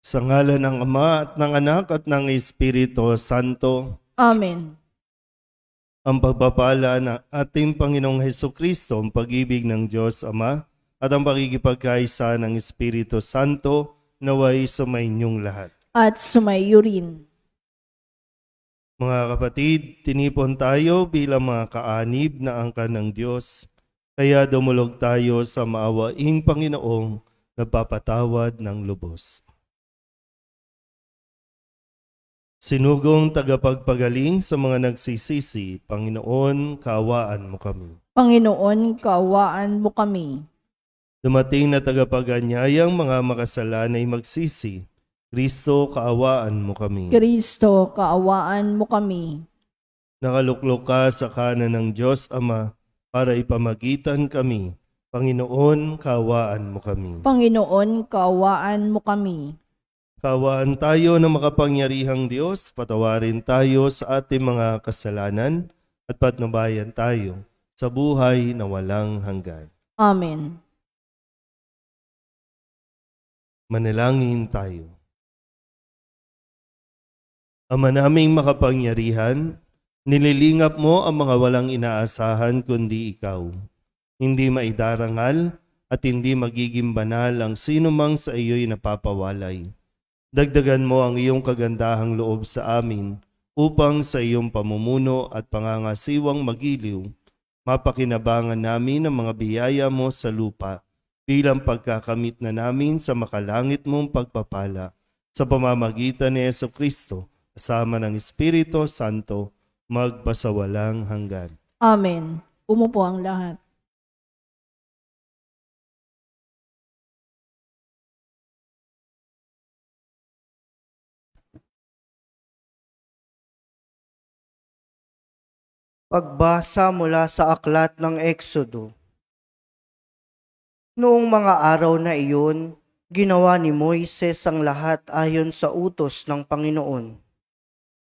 Sa ngalan ng Ama at ng Anak at ng Espiritu Santo, Amen. ang pagpapala ng ating Panginoong Hesukristo, ang pag-ibig ng Diyos Ama, at ang pakikipagkaisa ng Espiritu Santo naway sumainyong lahat. At sumayo rin. Mga kapatid, tinipon tayo bilang mga kaanib na angkan ng Diyos, kaya dumulog tayo sa maawaing Panginoong nagpapatawad ng lubos. Sinugong tagapagpagaling sa mga nagsisisi, Panginoon, kaawaan mo kami. Panginoon, kaawaan mo kami. Dumating na tagapaganyayang mga makasalanay magsisi, Kristo, kaawaan mo kami. Kristo, kaawaan mo kami. Nakaluklok ka sa kanan ng Diyos Ama para ipamagitan kami. Panginoon, kaawaan mo kami. Panginoon, kaawaan mo kami. Kaawaan tayo ng makapangyarihang Diyos, patawarin tayo sa ating mga kasalanan at patnubayan tayo sa buhay na walang hanggan. Amen. Manalangin tayo. Ama naming makapangyarihan, nililingap mo ang mga walang inaasahan kundi ikaw. Hindi maidarangal at hindi magiging banal ang sinumang sa iyo'y napapawalay. Dagdagan mo ang iyong kagandahang loob sa amin upang sa iyong pamumuno at pangangasiwang magiliw, mapakinabangan namin ang mga biyaya mo sa lupa bilang pagkakamit na namin sa makalangit mong pagpapala sa pamamagitan ni Jesucristo kasama ng Espiritu Santo magpasawalang hanggan. Amen. Umupo ang lahat. Pagbasa mula sa aklat ng Eksodo. Noong mga araw na iyon, ginawa ni Moises ang lahat ayon sa utos ng Panginoon.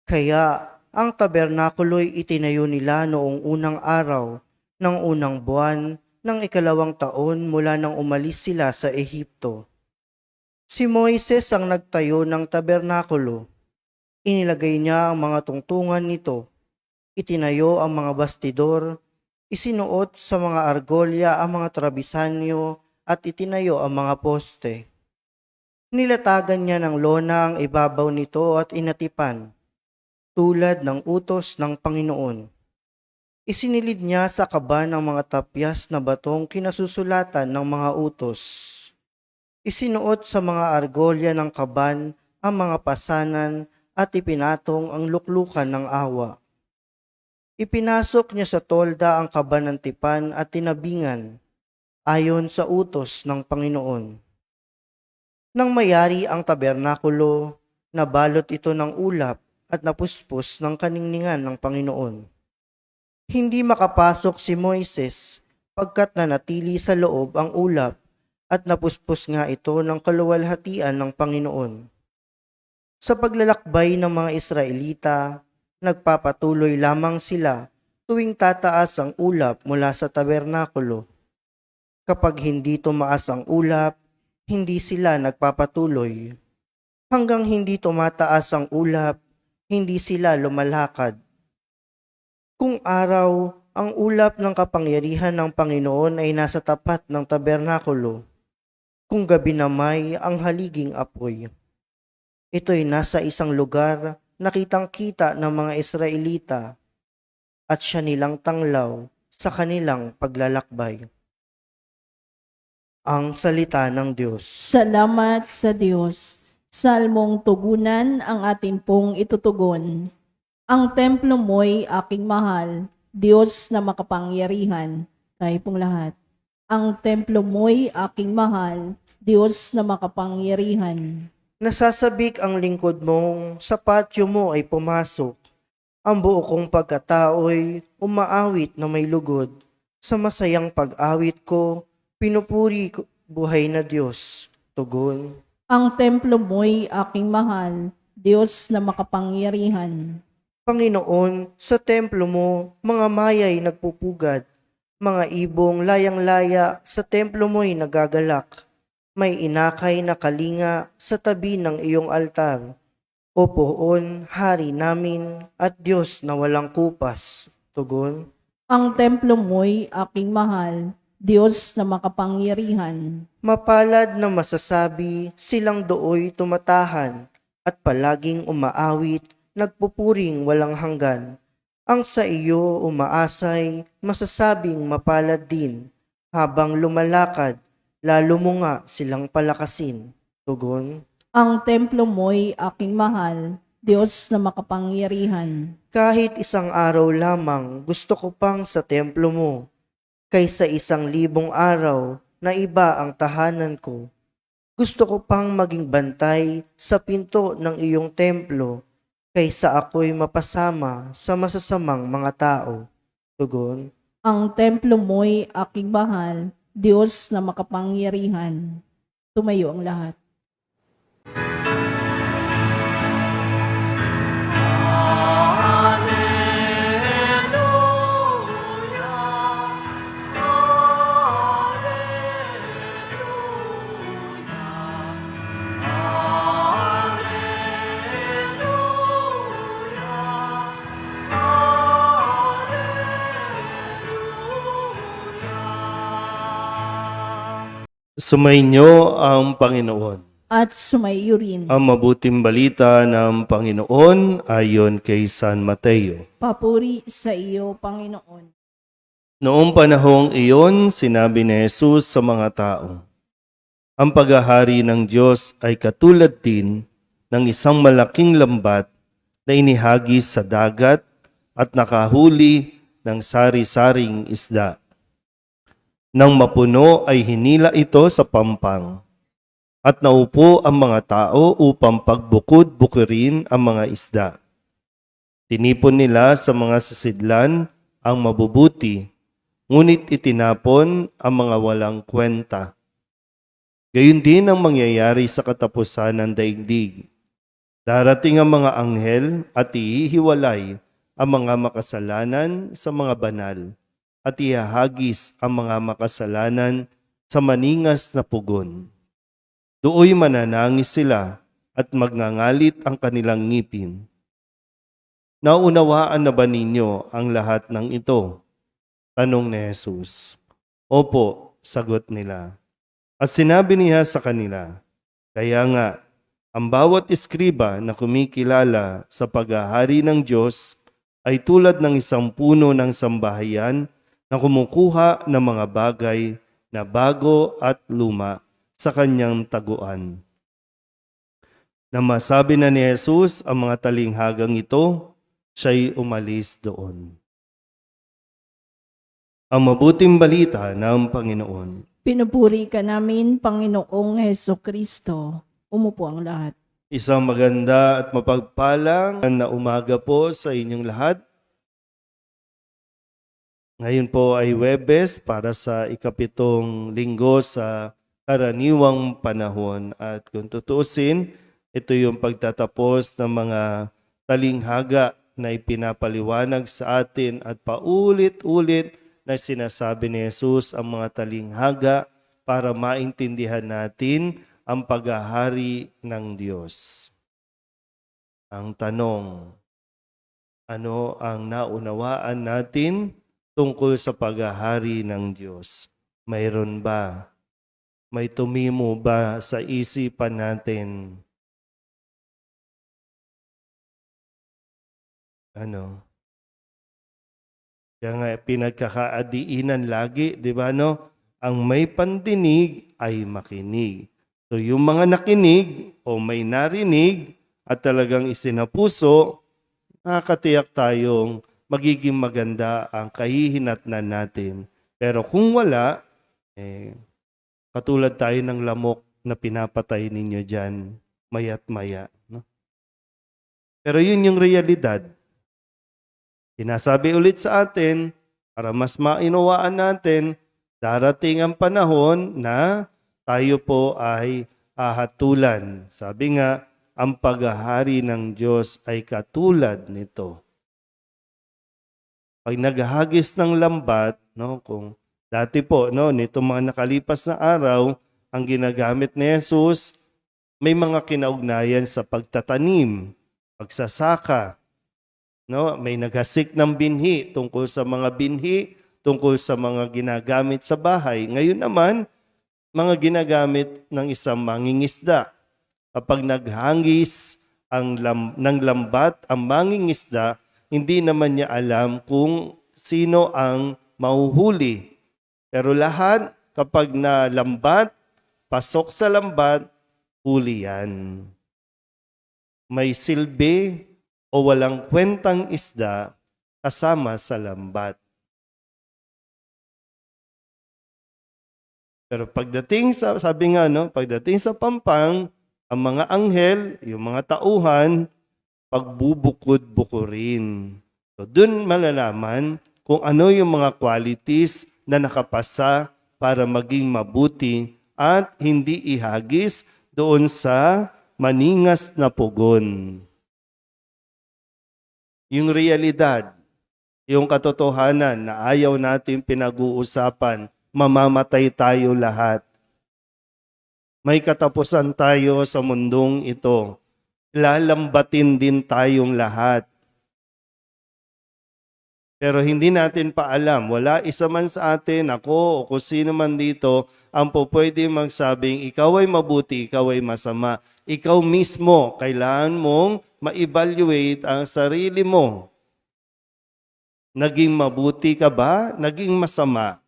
Kaya ang tabernakulo'y itinayo nila noong unang araw ng unang buwan ng 2 taon mula nang umalis sila sa Ehipto. Si Moises ang nagtayo ng tabernakulo. Inilagay niya ang mga tungtungan nito. Itinayo ang mga bastidor, isinuot sa mga argolya ang mga trabisanyo at itinayo ang mga poste. Nilatagan niya ng lona ang ibabaw nito at inatipan, tulad ng utos ng Panginoon. Isinilid niya sa kaban ng mga tapyas na batong kinasusulatan ng mga utos. Isinuot sa mga argolya ng kaban ang mga pasanan at ipinatong ang luklukan ng awa. Ipinasok niya sa tolda ang kaban ng tipan at tinabingan, ayon sa utos ng Panginoon. Nang mayari ang tabernakulo, nabalot ito ng ulap at napuspos ng kaningningan ng Panginoon. Hindi makapasok si Moises pagkat nanatili sa loob ang ulap at napuspos nga ito ng kaluwalhatian ng Panginoon. Sa paglalakbay ng mga Israelita, nagpapatuloy lamang sila tuwing tataas ang ulap mula sa tabernakulo. Kapag hindi tumaas ang ulap, hindi sila nagpapatuloy. Hanggang hindi tumataas ang ulap, hindi sila lumalakad. Kung araw, ang ulap ng kapangyarihan ng Panginoon ay nasa tapat ng tabernakulo. Kung gabi na may ang haliging apoy. Ito'y nasa isang lugar nakitang-kita ng mga Israelita at siya nilang tanglaw sa kanilang paglalakbay. Ang salita ng Diyos. Salamat sa Diyos. Salmong tugunan ang ating pong itutugon. Ang templo mo'y aking mahal, Diyos na makapangyarihan. Tayo pong lahat. Ang templo mo'y aking mahal, Diyos na makapangyarihan. Nasasabik ang lingkod mong sa patio mo ay pumasok. Ang buo kong pagkatao'y umaawit na may lugod. Sa masayang pag-awit ko, pinupuri ko, buhay na Diyos. Tugon. Ang templo mo'y aking mahal, Diyos na makapangyarihan. Panginoon, sa templo mo, mga maya'y nagpupugad. Mga ibong layang-laya sa templo mo'y nagagalak. may inakay na kalinga sa tabi ng iyong altar. O poon, hari namin at Diyos na walang kupas. Tugon. Ang templo mo'y aking mahal, Diyos na makapangyarihan. Mapalad na masasabi silang dooy tumatahan at palaging umaawit, nagpupuring walang hanggan. Ang sa iyo umaasay, masasabing mapalad din. Habang lumalakad, lalo mo nga silang palakasin. Tugon. Ang templo mo'y aking mahal, Diyos na makapangyarihan. Kahit isang araw lamang gusto ko pang sa templo mo, kaysa 1,000 araw na iba ang tahanan ko. Gusto ko pang maging bantay sa pinto ng iyong templo, kaysa ako'y mapasama sa masasamang mga tao. Tugon. Ang templo mo'y aking mahal, Diyos na makapangyarihan. Tumayo ang lahat. Sumainyo ang Panginoon. At sumayo rin. Ang mabuting balita ng Panginoon ayon kay San Mateo. Papuri sa iyo, Panginoon. Noong panahong iyon, sinabi ni Jesus sa mga tao, ang paghahari ng Diyos ay katulad din ng isang malaking lambat na inihagis sa dagat at nakahuli ng sari-saring isda. Nang mapuno ay hinila ito sa pampang at naupo ang mga tao upang pagbukod-bukirin ang mga isda. Tinipon nila sa mga sisidlan ang mabubuti, ngunit itinapon ang mga walang kwenta. Gayon din ang mangyayari sa katapusan ng daigdig. Darating ang mga anghel at ihihiwalay ang mga makasalanan sa mga banal at ihahagis ang mga makasalanan sa maningas na pugon. Dooy mananangis sila at magngangalit ang kanilang ngipin. Naunawaan na ba ninyo ang lahat ng ito? Tanong ni Jesus. Opo, sagot nila. At sinabi niya sa kanila, kaya nga, ang bawat eskriba na kumikilala sa paghahari ng Diyos ay tulad ng isang puno ng sambahayan na kumukuha ng mga bagay na bago at luma sa kanyang taguan. Nang masabi na ni Jesus ang mga talinghagang ito, siya'y umalis doon. Ang mabuting balita ng Panginoon. Pinupuri ka namin, Panginoong Heso Kristo. Umupo ang lahat. Isang maganda at mapagpalang na umaga po sa inyong lahat. Ngayon po ay Huwebes para sa ikapitong linggo sa karaniwang panahon. At kung tutuusin, ito yung pagtatapos ng mga talinghaga na ipinapaliwanag sa atin at paulit-ulit na sinasabi ni Jesus ang mga talinghaga para maintindihan natin ang paghahari ng Diyos. Ang tanong, ano ang naunawaan natin tungkol sa paghahari ng Diyos? Mayroon ba? May tumimo ba sa isipan natin? Ano? Kaya nga pinagkakaadiinan lagi, di ba no? Ang may pandinig ay makinig. So yung mga nakinig o may narinig at talagang isinapuso, nakakatiyak tayong magiging maganda ang kahihinatnan natin. Pero kung wala, katulad tayo ng lamok na pinapatay ninyo dyan, maya't maya. No? Pero yun yung realidad. Sinasabi ulit sa atin, para mas mainawaan natin, darating ang panahon na tayo po ay ahatulan. Sabi nga, ang paghahari ng Diyos ay katulad nito. Pag naghahagis ng lambat, no, kung dati po, no, nito mga nakalipas na araw, ang ginagamit ni Jesus, may mga kinaugnayan sa pagtatanim, pagsasaka, no? May naghasik ng binhi tungkol sa mga binhi, tungkol sa mga ginagamit sa bahay. Ngayon naman, mga ginagamit ng isang mangingisda. Kapag naghangis ng lambat ang mangingisda, hindi naman niya alam kung sino ang mahuhuli. Pero lahat, kapag nalambat, pasok sa lambat, huli yan. May silbi o walang kwentang isda kasama sa lambat. Pero pagdating sa, sabi nga, no, pagdating sa pampang, ang mga anghel, yung mga tauhan, pagbubukod-bukurin. So, dun malalaman kung ano yung mga qualities na nakapasa para maging mabuti at hindi ihagis doon sa maningas na pugon. Yung realidad, yung katotohanan na ayaw natin pinag-uusapan, mamamatay tayo lahat. May katapusan tayo sa mundong ito. Lalambatin din tayong lahat. Pero hindi natin pa alam, wala isa man sa atin, ako o kung sino man dito, ang pwede magsabing, ikaw ay mabuti, ikaw ay masama. Ikaw mismo, kailangan mong ma-evaluate ang sarili mo. Naging mabuti ka ba? Naging masama?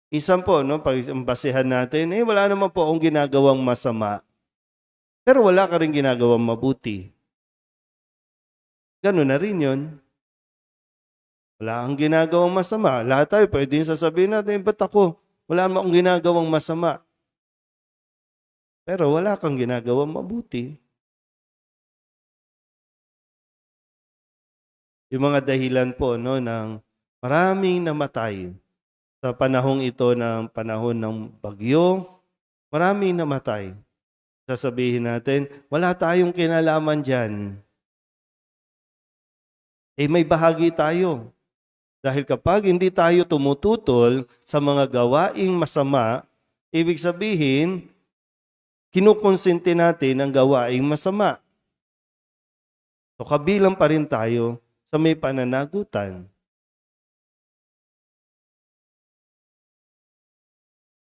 Isang po, no, pag basehan natin, wala naman po akong ginagawang masama. Pero wala ka rin ginagawang mabuti. Ganun na rin yun. Wala kang ginagawang masama. Lahat tayo pwede sasabihin natin, ba't ako? Wala naman akong ginagawang masama. Pero wala kang ginagawang mabuti. Yung mga dahilan po, no, ng maraming namatay sa panahong ito ng panahon ng bagyo, maraming namatay. Sasabihin natin, wala tayong kinalaman dyan. May bahagi tayo. Dahil kapag hindi tayo tumututol sa mga gawaing masama, ibig sabihin, kinukonsinti natin ang gawaing masama. So kabilang pa rin tayo sa may pananagutan.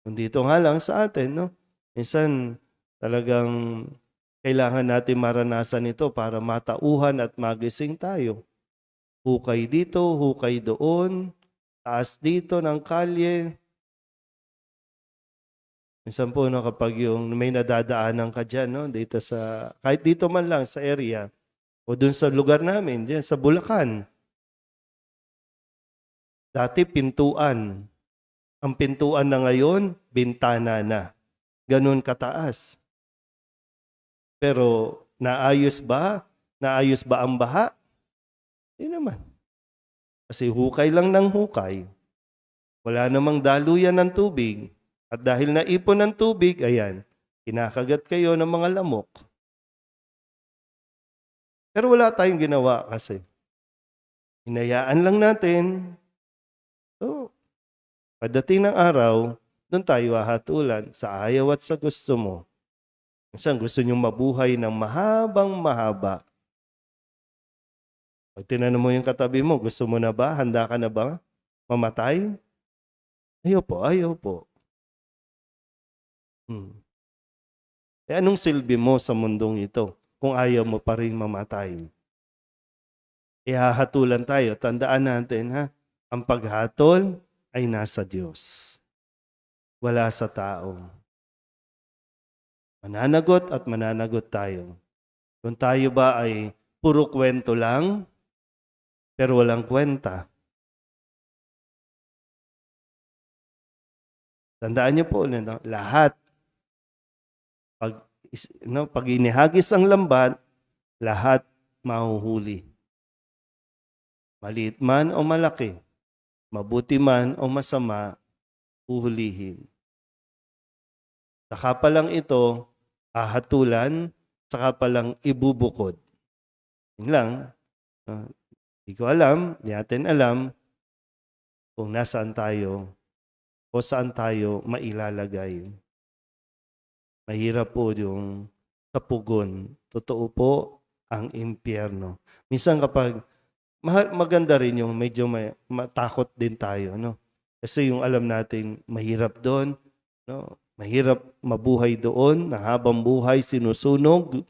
Dito nga lang sa atin, no? Minsan talagang kailangan natin maranasan ito para matauhan at magising tayo. Hukay dito, hukay doon, taas dito ng kalye. Minsan po, no, kapag yung may nadadaanan ka dyan, no, dito sa, kahit dito man lang sa area, o dun sa lugar namin, dyan sa Bulacan. Dati pintuan. Ang pintuan na ngayon, bintana na. Ganun kataas. Pero naayos ba? Naayos ba ang baha? Hindi naman. Kasi hukay lang ng hukay. Wala namang daluyan ng tubig. At dahil naipon ng tubig, ayan, kinakagat kayo ng mga lamok. Pero wala tayong ginawa kasi. Hinayaan lang natin. So, pagdating ng araw, doon tayo hahatulan sa ayaw at sa gusto mo. Minsan gusto nyo mabuhay ng mahabang mahaba. Pag tinanong mo yung katabi mo, gusto mo na ba? Handa ka na ba mamatay? Ayaw po, ayaw po. Anong silbi mo sa mundong ito kung ayaw mo pa rin mamatay? Ihahatulan tayo. Tandaan natin, ha? Ang paghatol ay nasa Diyos. Wala sa tao. Mananagot at mananagot tayo. Kung tayo ba ay puro kwento lang, pero walang kwenta. Tandaan niyo po, no, lahat. Pag inihagis ang lambat, lahat mahuhuli. Maliit man o malaki, mabuti man o masama, uhulihin. Saka pa lang ito, hahatulan, saka pa lang ibubukod. Yun lang. Hindi ko alam, hindi natin alam kung nasaan tayo o saan tayo mailalagay. Mahirap po yung kapugon. Totoo po ang impyerno. Minsan kapag maganda rin yung medyo matakot din tayo, no? Kasi yung alam natin mahirap doon, no? Mahirap mabuhay doon, na habang buhay sinusunog.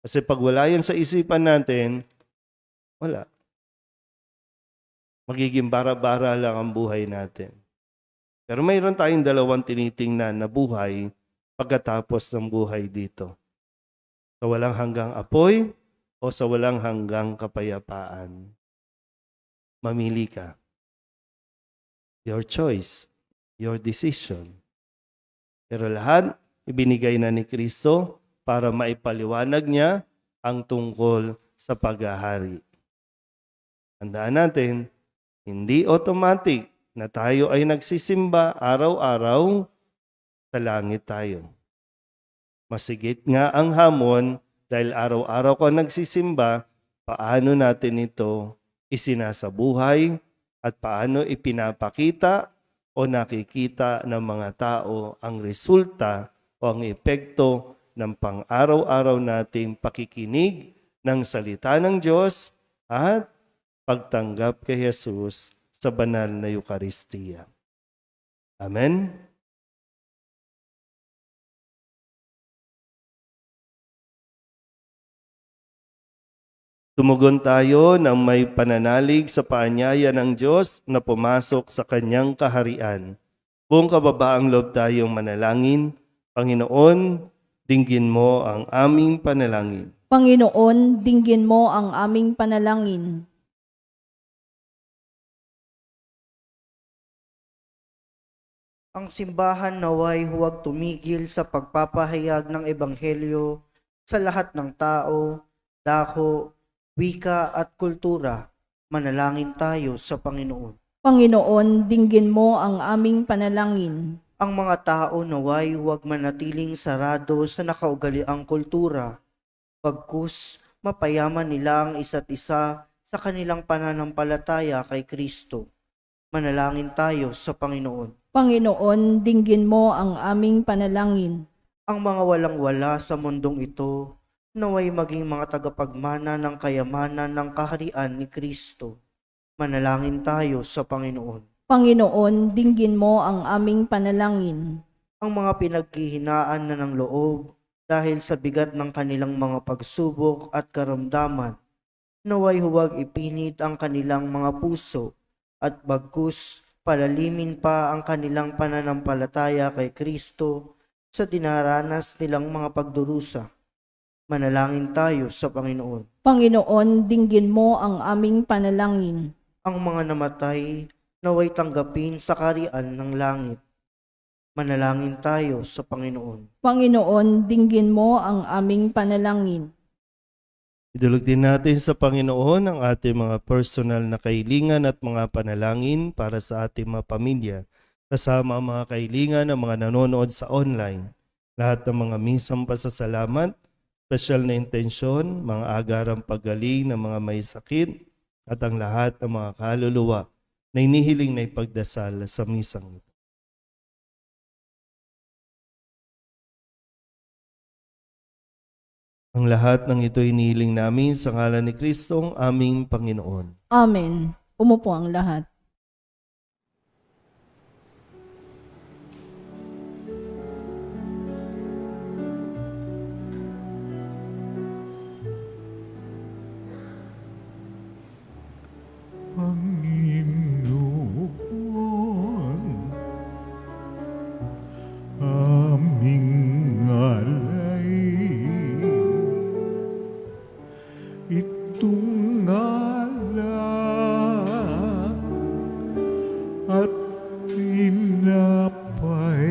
Kasi pag wala yan sa isipan natin, wala. Magiging bara-bara lang ang buhay natin. Pero mayroon tayong dalawang tinitingnan na buhay pagkatapos ng buhay dito. Sa walang hanggang apoy o sa walang hanggang kapayapaan. Mamili ka. Your choice, your decision. Pero lahat ibinigay na ni Kristo para maipaliwanag niya ang tungkol sa paghahari. Tandaan natin, hindi automatic na tayo ay nagsisimba araw-araw, sa langit tayo. Masigit nga ang hamon dahil araw-araw ko nagsisimba, paano natin ito isinasabuhay at paano ipinapakita o nakikita ng mga tao ang resulta o ang epekto ng pang-araw-araw nating pakikinig ng salita ng Diyos at pagtanggap kay Jesus sa banal na Eucharistia. Amen? Tumugon tayo ng may pananalig sa paanyaya ng Diyos na pumasok sa kanyang kaharian. Buong kababaang loob tayong manalangin. Panginoon, dinggin mo ang aming panalangin. Panginoon, dinggin mo ang aming panalangin. Ang simbahan naway huwag tumigil sa pagpapahayag ng ebanghelyo sa lahat ng tao, dako, wika at kultura. Manalangin tayo sa Panginoon. Panginoon, dinggin mo ang aming panalangin. Ang mga tao naway huwag manatiling sarado sa nakaugaliang kultura. Pagkus, mapayaman nila ang isa't isa sa kanilang pananampalataya kay Kristo. Manalangin tayo sa Panginoon. Panginoon, dinggin mo ang aming panalangin. Ang mga walang-wala sa mundong ito, naway maging mga tagapagmana ng kayamanan ng kaharian ni Kristo. Manalangin tayo sa Panginoon. Panginoon, dinggin mo ang aming panalangin. Ang mga pinaghihinaan na ng loob dahil sa bigat ng kanilang mga pagsubok at karamdaman, naway huwag ipinit ang kanilang mga puso at bagkus palalimin pa ang kanilang pananampalataya kay Kristo sa dinaranas nilang mga pagdurusa. Manalangin tayo sa Panginoon. Panginoon, dinggin mo ang aming panalangin. Ang mga namatay naway tanggapin sa kaharian ng langit. Manalangin tayo sa Panginoon. Panginoon, dinggin mo ang aming panalangin. Idulog din natin sa Panginoon ang ating mga personal na kahilingan at mga panalangin para sa ating mga pamilya, kasama ang mga kahilingan ng mga nanonood sa online. Lahat ng mga misang pasasalamat, special na intensyon, mga agarang paggaling ng mga may sakit, at ang lahat ng mga kaluluwa na inihiling na ipagdasal sa misang ito. Ang lahat ng ito inihiling namin sa ngalan ni Kristong aming Panginoon. Amen. Umupo ang lahat. Panginoon, aming alay, itong alak at tinapay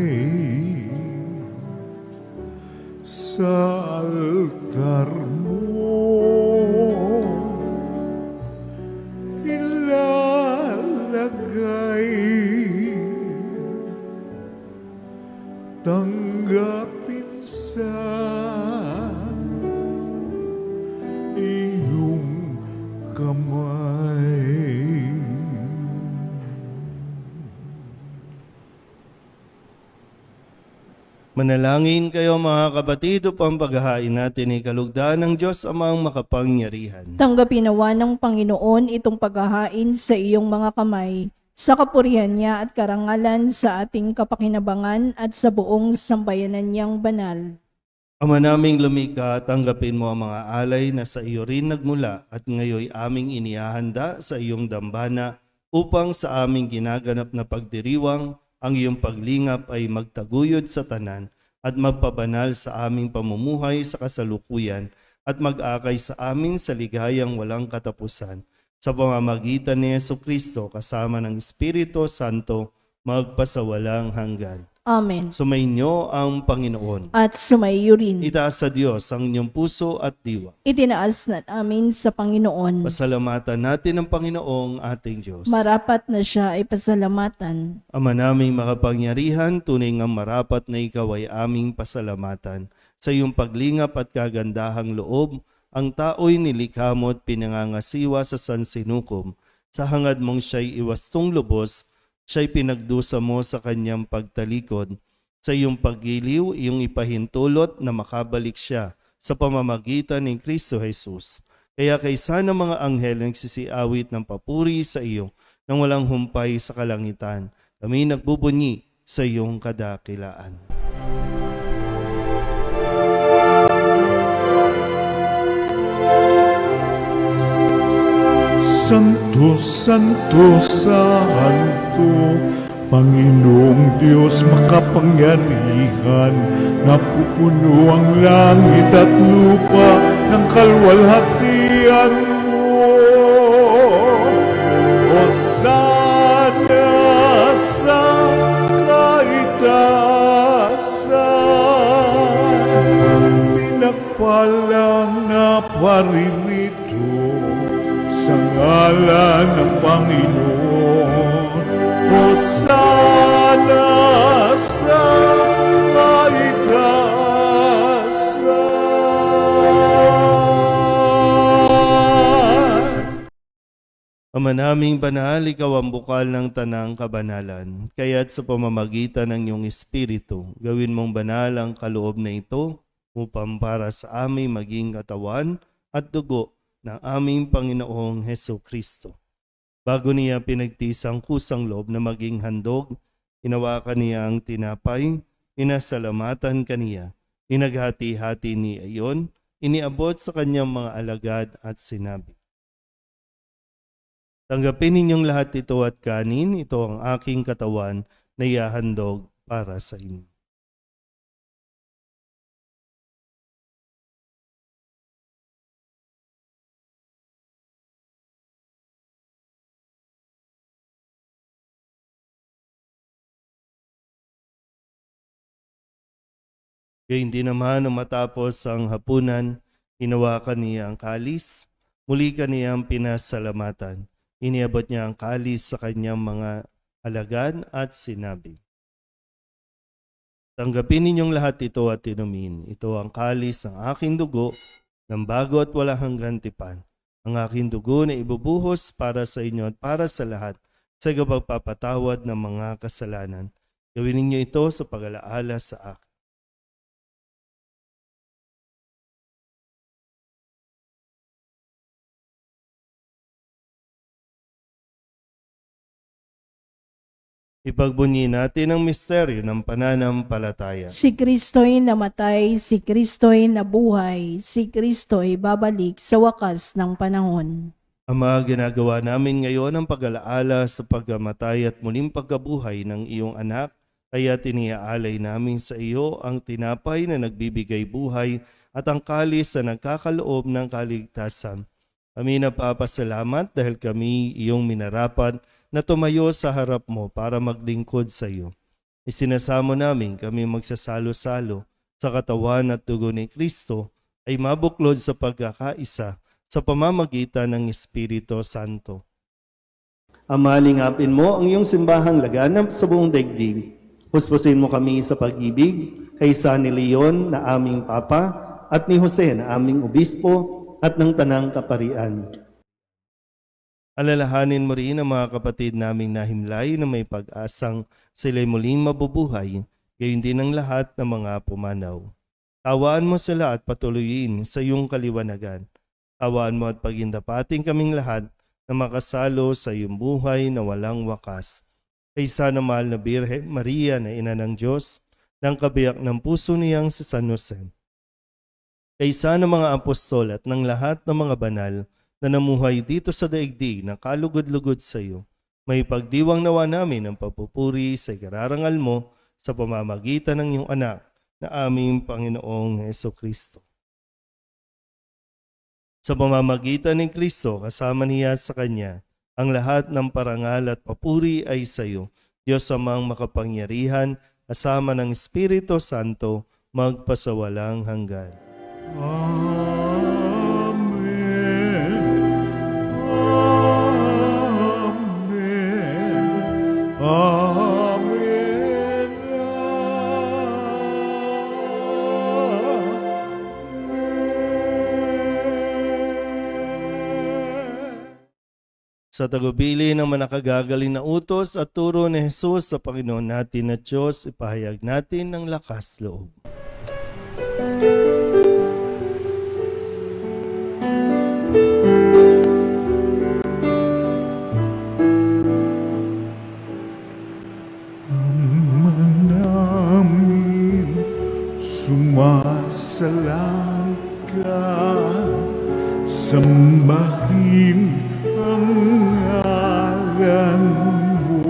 sa altar mo. Ilalagay, tanggapin sa iyong kamay. Manalangin kayo mga kapatid upang paghahain natin ay kalugdan ng Diyos Amang makapangyarihan. Tanggapin nawa ng Panginoon itong paghahain sa iyong mga kamay, sa kapurihan niya at karangalan sa ating kapakinabangan at sa buong sambayanan niyang banal. Ama naming lumikha, tanggapin mo ang mga alay na sa iyo rin nagmula at ngayoy aming inihahanda sa iyong dambana upang sa aming ginaganap na pagdiriwang ang iyong paglingap ay magtaguyod sa tanan at magpabanal sa aming pamumuhay sa kasalukuyan at mag-akay sa amin sa ligayang walang katapusan. Sa pamamagitan ni Jesucristo kasama ng Espiritu Santo, magpasawalang hanggan. Amen. Sumainyo ang Panginoon. At sumaiyo rin. Itaas sa Diyos ang inyong puso at diwa. Itinaas na namin sa Panginoon. Pasalamatan natin ang Panginoong ating Diyos. Marapat na siya ay pasalamatan. Ama naming makapangyarihan, tunay nga marapat na ikaw ay aming pasalamatan. Sa iyong paglingap at kagandahang loob, ang tao'y nilikha mo at pinangangasiwa sa sansinukom. Sa hangad mong siya'y iwastong lubos, siya'y pinagdusa mo sa kanyang pagtalikod. Sa iyong paggiliw, iyong ipahintulot na makabalik siya sa pamamagitan ng Kristo Jesus. Kaya kaysa ng mga anghel nagsisiawit ng papuri sa iyo nang walang humpay sa kalangitan, kami nagbubunyi sa iyong kadakilaan. Santo, Santo, Santo, Panginoong Diyos makapangyarihan, napupuno ang langit at lupa ng kalwalhatian mo. Hosana sa kaitaasan, pinagpalang na paririto sa ngalan ng Panginoon. Hosana sa kaitaasan. Ama naming banal, ikaw ang bukal ng tanang kabanalan. Kaya't sa pamamagitan ng iyong Espiritu, gawin mong banal ang kaloob na ito upang para sa aming maging katawan at dugo ng aming Panginoong Hesukristo. Bago niya pinagtisang kusang loob na maging handog, hinawakan niya ang tinapay, inasalamatan kaniya, inaghati-hati niya iyon, iniabot sa kanyang mga alagad at sinabi, "Tanggapin ninyong lahat ito at kanin, ito ang aking katawan na ihahandog para sa inyo." Gayun din naman nang matapos ang hapunan, hinawakan niya ang kalis, muli kaniyang pinasalamatan. Iniabot niya ang kalis sa kanyang mga alagad at sinabi, "Tanggapin ninyong lahat ito at inumin. Ito ang kalis ng aking dugo ng bago at walang hanggang tipan. Ang aking dugo na ibubuhos para sa inyo at para sa lahat sa pagpapatawad ng mga kasalanan. Gawin ninyo ito sa pag-alaala sa akin." Ipagbunyi natin ang misteryo ng pananampalataya. Si Kristo'y namatay, si Kristo'y nabuhay, si Kristo'y babalik sa wakas ng panahon. Ama, ginagawa namin ngayon ang pag-alaala sa pagkamatay at muling pagkabuhay ng iyong anak, kaya tiniaalay namin sa iyo ang tinapay na nagbibigay buhay at ang kalis na nagkakaloob ng kaligtasan. Kami napapasalamat dahil kami iyong minarapat na tumayo sa harap mo para maglingkod sa iyo. Isinasamo namin kami magsasalo-salo sa katawan at dugo ni Kristo ay mabuklod sa pagkakaisa sa pamamagitan ng Espiritu Santo. Ama, lingapin mo ang iyong simbahang laganap sa buong daigdig. Puspusin mo kami sa pag-ibig kay San Leon na aming Papa at ni Jose na aming Obispo at ng Tanang Kaparian. Alalahanin mo rin ang mga kapatid naming nahimlay na may pag-asang sila'y muling mabubuhay. gayon din ang lahat ng mga pumanaw. Tawaan mo sila at patuloyin sa iyong kaliwanagan. Tawaan mo at pagindapating kaming lahat na makasalo sa iyong buhay na walang wakas. Kaysa na mahal na Birhen Maria na ina ng Diyos, ng kabiyak ng puso niyang si San Jose. Kaysa ng mga apostol at ng lahat ng mga banal na namuhay dito sa daigdig na kalugod-lugod sa iyo, may pagdiwang nawa namin ang papupuri sa ikararangal mo sa pamamagitan ng iyong anak na aming Panginoong Hesukristo. Sa pamamagitan ng Kristo, kasama niya sa Kanya, ang lahat ng parangal at papuri ay sa iyo, Diyos amang makapangyarihan, kasama ng Espiritu Santo, magpasawalang hanggan. Amen. Amen. Sa tagubili ng manakagagaling na utos at turo ni Jesus sa Panginoon natin na Diyos, ipahayag natin ng lakas loob. Namin sumasalang ka, sambahin ang ngalan mo,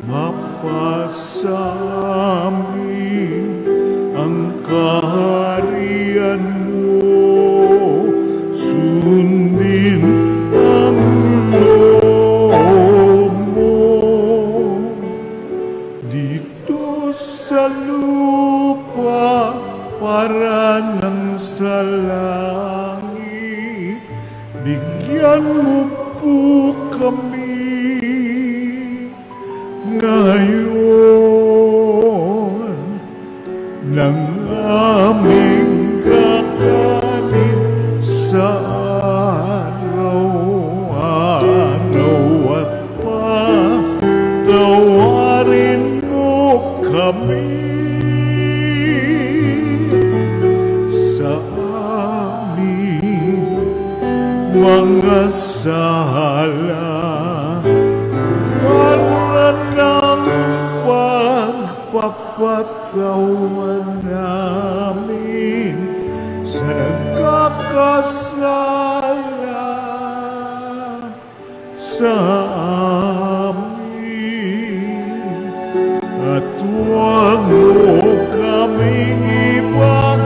mapasamin ang kaharian mo, sundin ang loob mo dito sa lupa para nang sa langit. Bigyan mo po kami ngayon ng aming kakanin sa araw-araw at patawarin mo kami sa aming mga sala para ng pagpapatawan namin sa nagkakasala sa amin, at huwag mo kaming ibang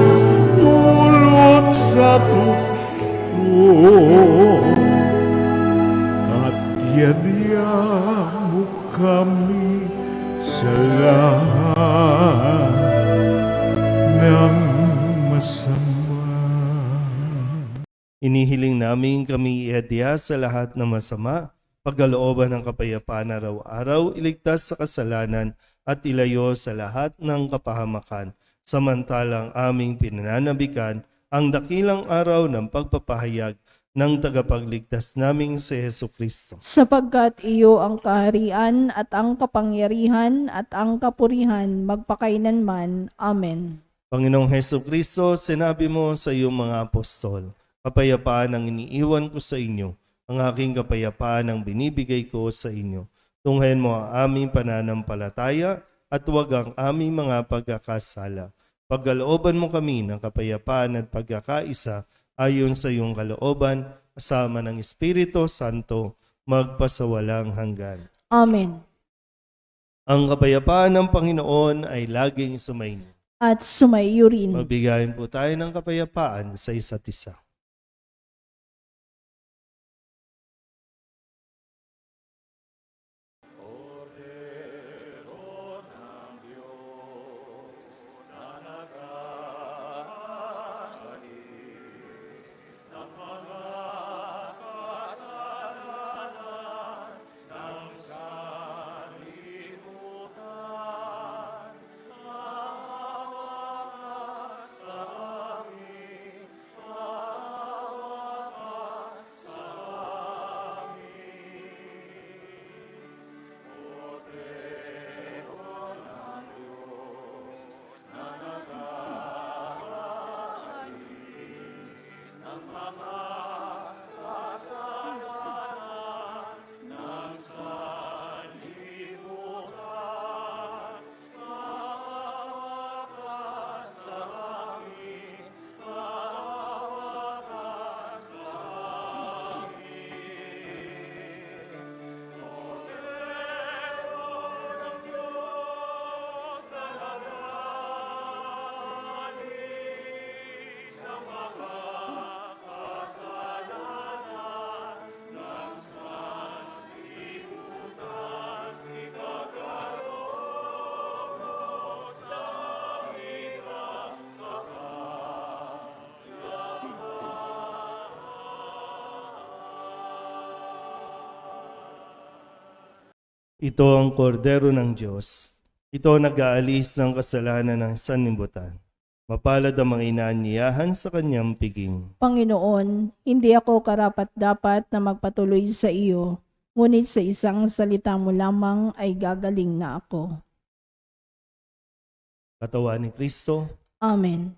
dulot sa tukso, at yadya mo kami sa lahat ng masama. Inihiling namin kami ihadya sa lahat ng masama, pagkalooban ng kapayapaan araw-araw, iligtas sa kasalanan at ilayo sa lahat ng kapahamakan. Samantalang aming pinananabikan ang dakilang araw ng pagpapahayag ng tagapagligtas naming si Hesukristo. Sapagkat iyo ang kaharian at ang kapangyarihan at ang kapurihan magpakailanman. Amen. Panginoong Hesukristo, sinabi mo sa iyong mga apostol, kapayapaan ang iniiwan ko sa inyo, ang aking kapayapaan ang binibigay ko sa inyo. Tunghayan mo ang aming pananampalataya at huwag ang aming mga pagkakasala. Pagkalooban mo kami ng kapayapaan at pagkakaisa ayon sa iyong kalooban, kasama ng Espiritu Santo, magpasawalang hanggan. Amen. Ang kapayapaan ng Panginoon ay laging sumainyo. At sumaiyo rin. Magbigayin po tayo ng kapayapaan sa isa't isa. Sa amin, Ito ang kordero ng Diyos. Ito ang nag-aalis ng kasalanan ng sanlibutan. Mapalad ang mga inaanyayahan sa kanyang piging. Panginoon, hindi ako karapat-dapat na magpatuloy sa iyo, ngunit sa isang salita mo lamang ay gagaling na ako. Katawan ni Kristo. Amen.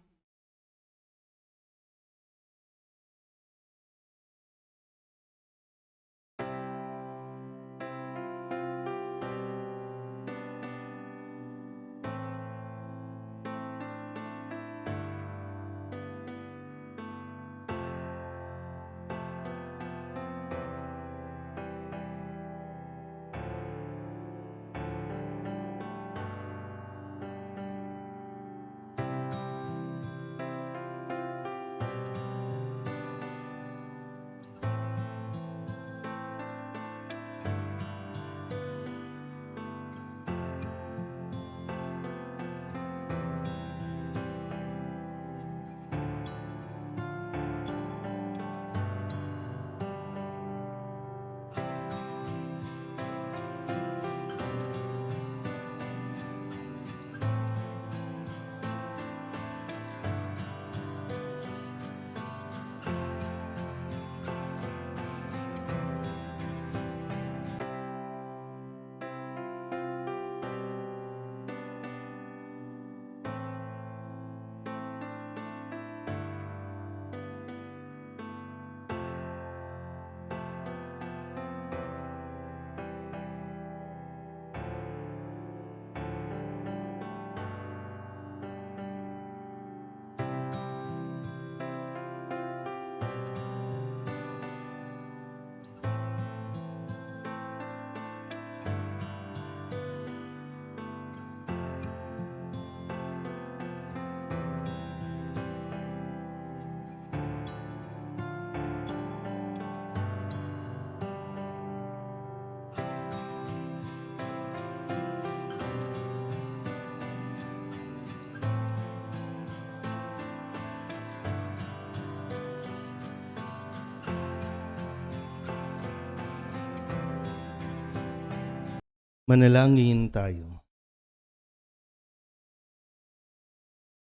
Manalangin tayo.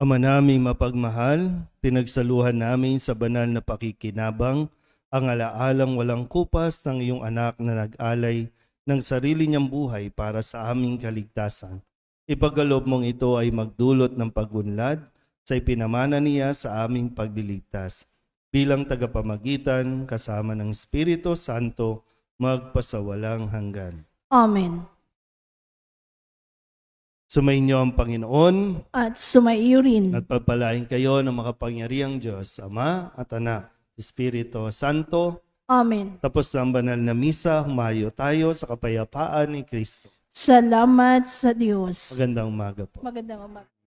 Ama naming mapagmahal, pinagsaluhan namin sa banal na pakikinabang ang alaalang walang kupas ng iyong anak na nag-alay ng sarili niyang buhay para sa aming kaligtasan. Ipagkaloob mong ito ay magdulot ng pagunlad sa ipinamana niya sa aming pagliligtas. Bilang tagapamagitan kasama ng Espiritu Santo magpasawalang hanggan. Amen. Sumainyo ang Panginoon At sumaiyo rin. at pagpalain kayo ng makapangyarihang Diyos, Ama at Anak, Espiritu Santo. Amen. Tapos ang banal na misa, humayo tayo sa kapayapaan ni Kristo. Salamat sa Diyos. Magandang umaga po. Magandang umaga.